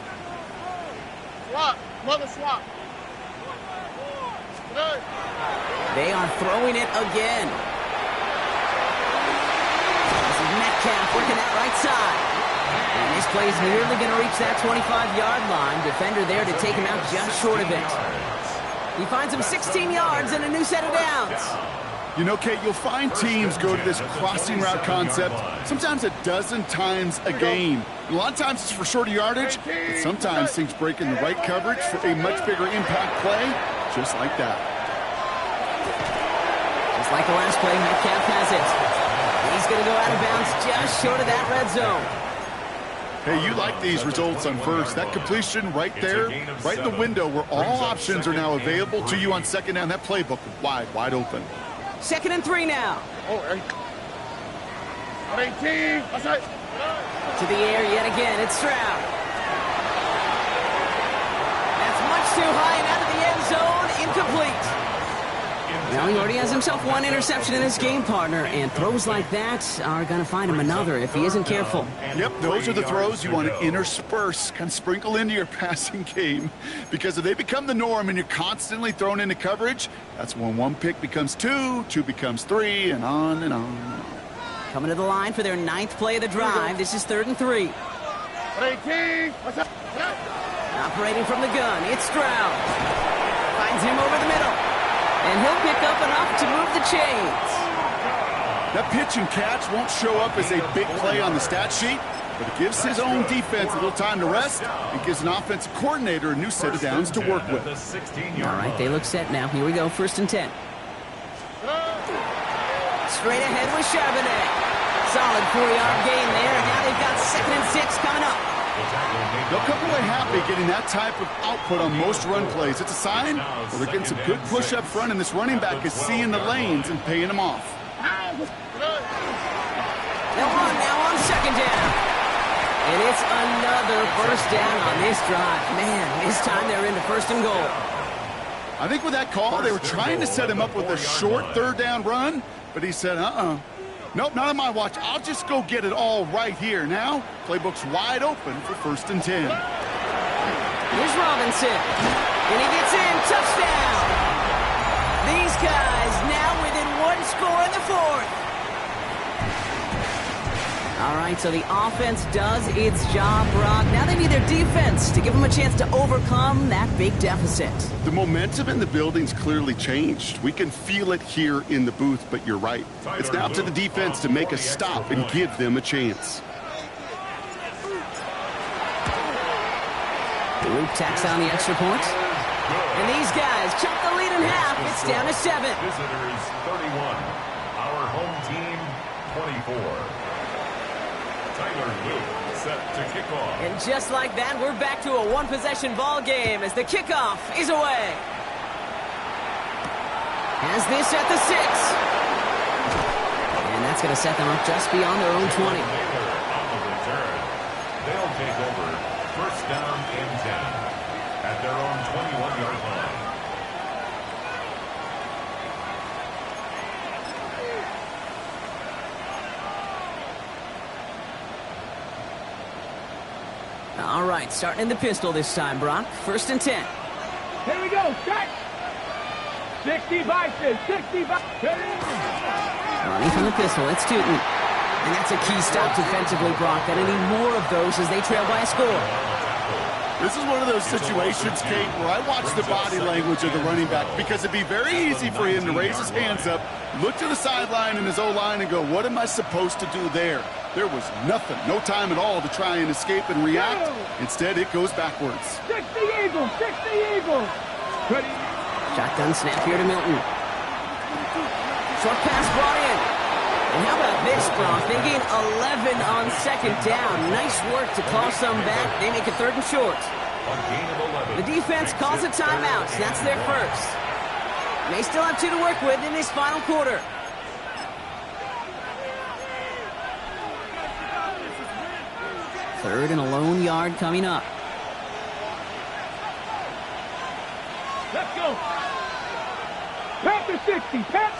Swap, mother swap. They are throwing it again. This is Metcalf working that right side. And this play is nearly going to reach that 25-yard line. Defender there to take him out just short of it. He finds him 16 yards and a new set of downs. You know, Kate, you'll find teams go to this crossing route concept sometimes a dozen times a game. A lot of times it's for shorter yardage, but sometimes things break in the right coverage for a much bigger impact play, just like that. Just like the last play, Metcalf has it. He's going to go out of bounds just short of that red zone. Hey, you like these results on first. That completion right there, right in the window where all options are now available to you on second down. That playbook wide open. 2nd and 3 now. Oh, 18. Outside. To the air yet again. It's Stroud. That's much too high and out of the end zone. Incomplete. Now he already has himself one interception in his game, partner, and throws like that are going to find him another if he isn't careful. Yep, those are the throws you want to intersperse, kind of sprinkle into your passing game, because if they become the norm and you're constantly thrown into coverage, that's when one pick becomes two becomes three, and on and on. Coming to the line for their 9th play of the drive. This is 3rd and 3. 18. What's up? Operating from the gun, it's Stroud. Finds him over the middle. And he'll pick up enough to move the chains. That pitch and catch won't show up as a big play on the stat sheet, but it gives his own defense a little time to rest and gives an offensive coordinator a new set of downs to work with. All right, they look set now. Here we go, 1st and 10. Straight ahead with Charbonnet. Solid 4-yard gain there. Now they've got 2nd and 6 coming up. They'll come away happy getting that type of output on most run plays. It's a sign where they're getting some good push up front, and this running back is seeing the lanes and paying them off. Now on 2nd down. And it's another 1st down on this drive. Man, this time they're into 1st and goal. I think with that call, they were trying to set him up with a short 3rd down run, but he said, nope, not on my watch. I'll just go get it all right here. Now, playbook's wide open for 1st and 10. Here's Robinson. And he gets in. Touchdown. These guys now within 1 score in the 4th. All right, so the offense does its job, Brock. Now they need their defense to give them a chance to overcome that big deficit. The momentum in the building's clearly changed. We can feel it here in the booth, but you're right. It's now up to the defense to make a stop and give them a chance. Luke tacks on the extra point. And these guys chop the lead in half. It's down to 7. Visitors 31. Our home team 24. Tyler Luke set to kick off. And just like that, we're back to a one-possession ball game as the kickoff is away. Has this at the 6. And that's going to set them up just beyond their own 20. On the return, they'll take over 1st down and 10 at their own 21-yard line. All right, starting in the pistol this time, Brock. 1st and 10. Here we go, start. 65, 65. Running from the pistol, it's Tootin. And that's a key stop defensively, Brock. Gonna need more of those as they trail by a score. This is one of those situations, Kate, where I watch the body language of the running back, because it'd be very easy for him to raise his hands up, look to the sideline in his O-line and go, what am I supposed to do there? There was nothing, no time at all to try and escape and react. Instead, it goes backwards. 60 Eagles, 60 Eagles. Ready. Shotgun snap here to Milton. Short pass brought in. And how about this, Brock? They gain 11 on 2nd down. Nice work to claw some back. They make it 3rd and short. The defense calls a timeout. That's their 1st. They still have 2 to work with in this final quarter. Third and a lone yard coming up. Let's go. Pat the 60. Pat.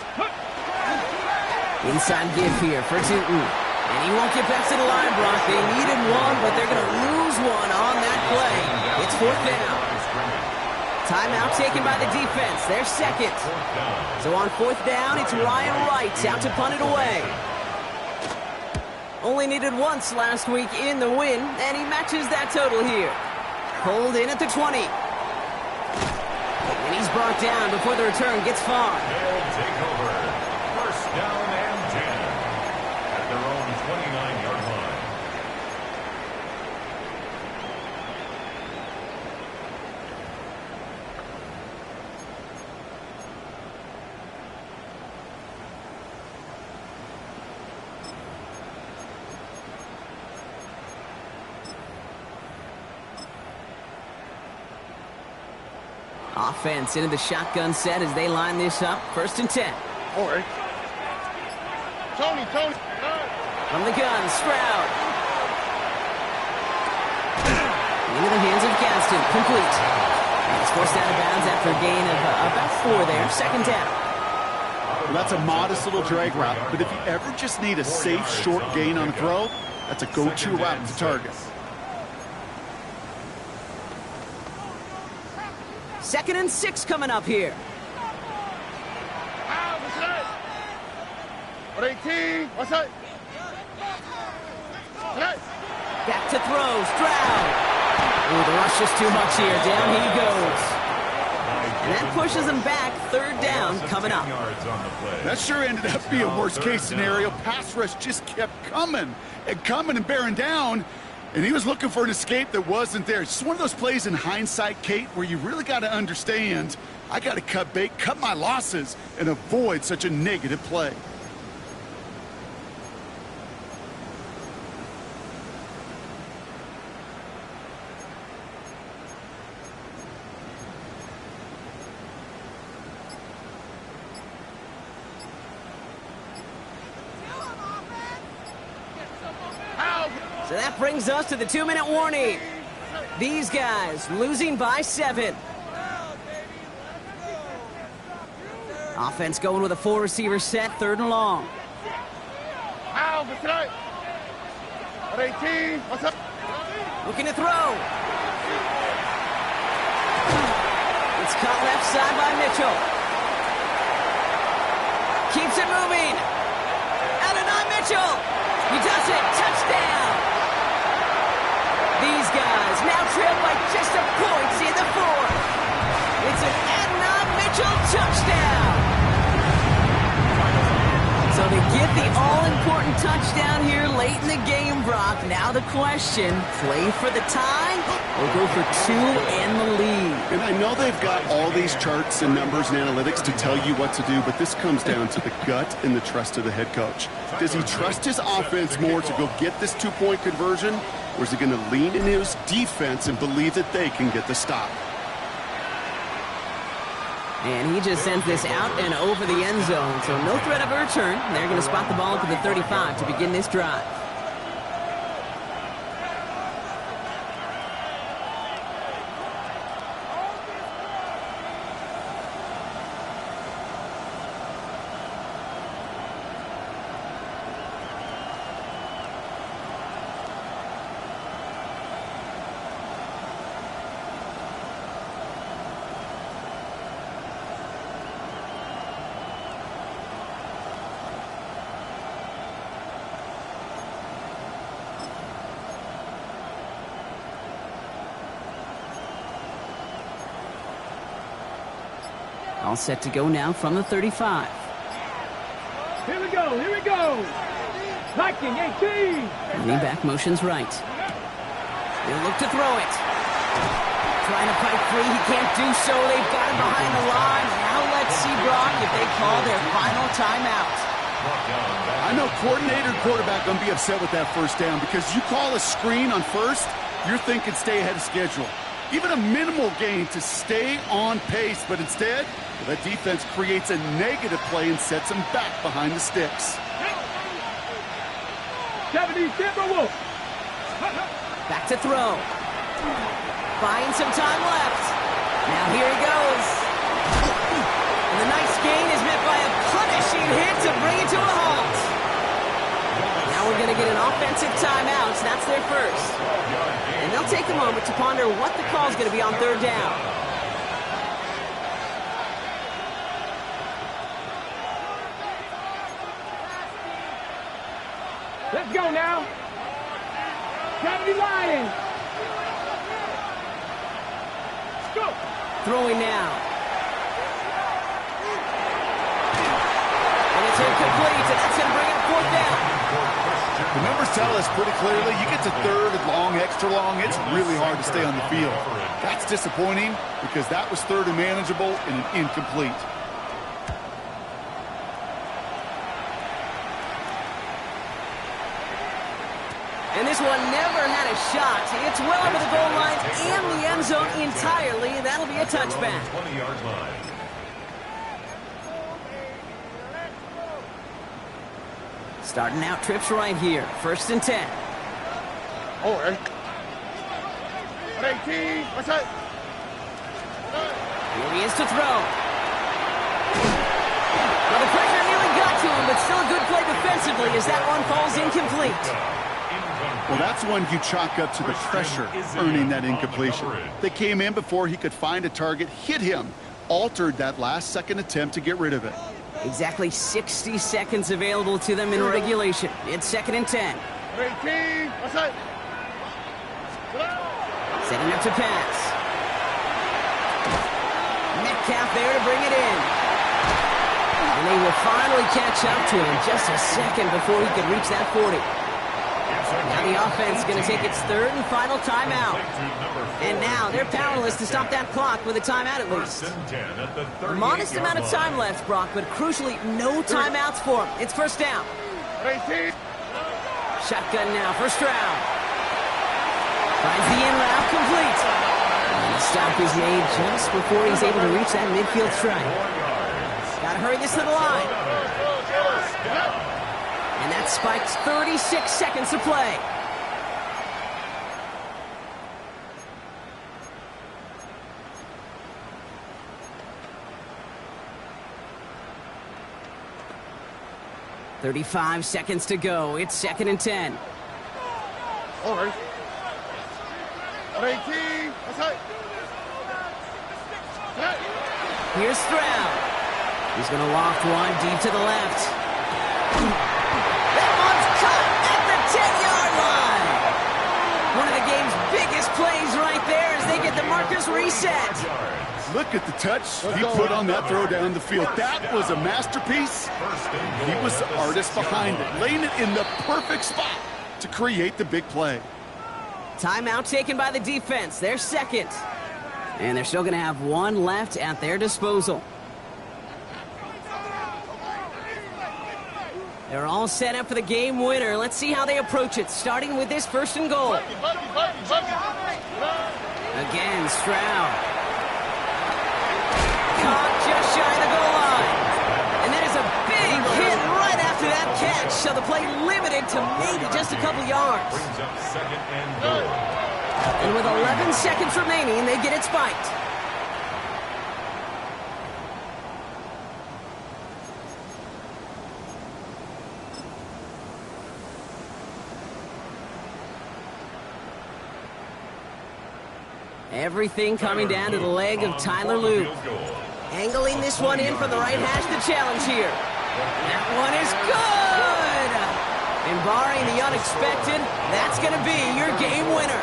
Inside give here for Tootin. And he won't get back to the line, Brock. They needed one, but they're going to lose one on that play. It's 4th down. Timeout taken by the defense. Their 2nd. So on 4th down, it's Ryan Wright out to punt it away. Only needed once last week in the win, and he matches that total here. Pulled in at the 20. And he's brought down before the return gets far. They'll take over. First down and 10 at their own 29-yard line. Offense into the shotgun set as they line this up. First and 10. All right. Tony. From the gun, Stroud. Into the hands of Gaston. Complete. And it's forced out of bounds after a gain of about 4 there. Second down. Well, that's a modest little drag route, but if you ever just need a safe, short gain on the throw, that's a go-to route to target. Second and 6 coming up here. What's that? What 18? What's that? Back to throw, Stroud. Ooh, the rush is too much here. Down he goes. And that pushes him back. Third down coming up. That sure ended up being a worst-case scenario. Pass rush just kept coming and bearing down. And he was looking for an escape that wasn't there. It's just one of those plays in hindsight, Kate, where you really got to understand, I got to cut bait, cut my losses, and avoid such a negative play. So that brings us to the 2-minute warning. These guys losing by 7. Offense going with a 4-receiver set, third and long. What's that? What 18? What's up? Looking to throw. It's caught left side by Mitchell. Keeps it moving. Adonai Mitchell. He does it. Touchdown. These guys now trail by just a point in the fourth. It's an Adonai Mitchell touchdown. So they get the all-important touchdown here late in the game, Brock. Now the question, play for the tie or go for 2 and the lead? And I know they've got all these charts and numbers and analytics to tell you what to do, but this comes down to the gut and the trust of the head coach. Does he trust his offense more to go get this 2-point conversion, or is he going to lean into his defense and believe that they can get the stop? And he just sends this out and over the end zone, so no threat of a return. They're going to spot the ball up to the 35 to begin this drive. All set to go now from the 35. Here we go. Viking 18. Running back motions right. They'll look to throw it. Trying to fight free. He can't do so. They've got him behind the line. Now let's see, Brock, if they call their final timeout. I know coordinator and quarterback going to be upset with that first down because you call a screen on first, you're thinking stay ahead of schedule. Even a minimal gain to stay on pace, but instead, that defense creates a negative play and sets them back behind the sticks. 70 Timberwolves. Back to throw. Buying some time left. Now here he goes. And the nice gain is met by a punishing hit to bring it to a halt. Now we're going to get an offensive timeout. So that's their first. And they'll take a moment to ponder what the call is going to be on third down. Let's go now. 70 Lions. Let's go. Throwing now. tell us pretty clearly, you get to third and long, extra long, it's really hard to stay on the field. That's disappointing because that was third and manageable and an incomplete. And this one never had a shot. It's well over the goal line and the end zone entirely. That'll be a touchback. 20-yard line. Starting out trips right here. 1st and 10. Oh, hey. 18. What's that? Here he is to throw. Well, the pressure nearly got to him, but still a good play defensively as that one falls incomplete. Well, that's one you chalk up to the pressure earning that incompletion. They came in before he could find a target, hit him, altered that last-second attempt to get rid of it. Exactly 60 seconds available to them in regulation. It's 2nd and 10. 18. What's that? Setting up to pass. Metcalf there to bring it in. And they will finally catch up to him just a second before he could reach that 40. Now the offense is going to take its 3rd and final timeout. And now they're powerless to stop that clock with a timeout at least. A modest amount of time left, Brock, but crucially no timeouts for him. It's 1st down. 18. Shotgun now for Stroud. Finds the in route complete. And the stop is made just before he's able to reach that midfield strike. Gotta hurry this to the line. And that spikes 36 seconds to play. "35 seconds to go. It's 2nd and 10. All right. 18. What's that? Here's Stroud. He's going to loft one deep to the left. That one's caught at the 10-yard line. One of the game's biggest plays right there as they get the markers reset. Look at the touch he put on that throw down the field. That was a masterpiece. He was the artist behind it, laying it in the perfect spot to create the big play. Timeout taken by the defense. They're 2nd. And they're still going to have one left at their disposal. They're all set up for the game winner. Let's see how they approach it, starting with this 1st and goal. Again, Stroud. Caught just shy of the goal line. And that is a big hit right after that catch. So the play limited to maybe just a couple yards. Brings up 2nd and goal. And with 11 seconds remaining, they get it spiked. Everything coming down to the leg of Tyler Luke. Angling this one in from the right hash, the challenge here. That one is good! And barring the unexpected, that's going to be your game winner.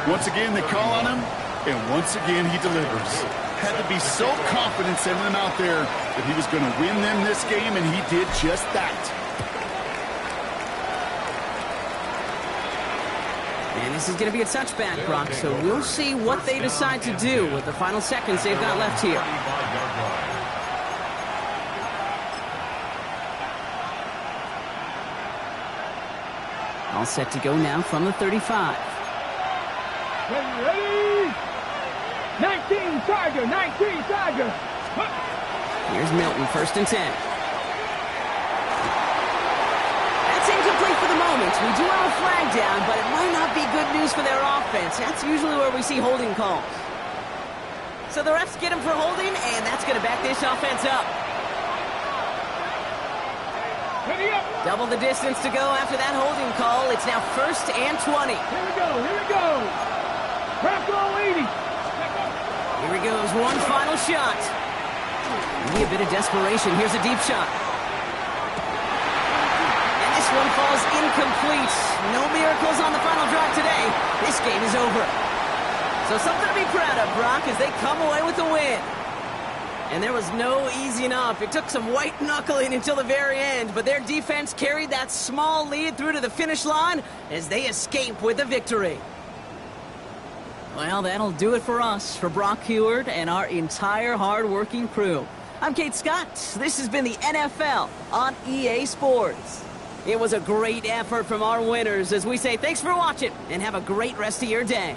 Once again, they call on him, and once again, he delivers. Had to be so confident sending him out there that he was going to win them this game, and he did just that. And this is going to be a touchback, Brock, so we'll see what they decide to do with the final seconds they've got left here. All set to go now from the 35. Ready? 19 Tiger, 19 Tiger. Here's Milton, 1st and 10. That's incomplete for the moment. We do have a flag down, but it might not be good news for their offense. That's usually where we see holding calls. So the refs get him for holding, and that's going to back this offense up. Ready up. Double the distance to go after that holding call. It's now 1st and 20. Here we go, here we go. Bravo 80. Here he goes, one final shot. Maybe a bit of desperation. Here's a deep shot. And this one falls incomplete. No miracles on the final drive today. This game is over. So something to be proud of, Brock, as they come away with the win. And there was no easing up. It took some white knuckling until the very end, but their defense carried that small lead through to the finish line as they escape with the victory. Well, that'll do it for us, for Brock Heward and our entire hard-working crew. I'm Kate Scott. This has been the NFL on EA Sports. It was a great effort from our winners as we say thanks for watching and have a great rest of your day.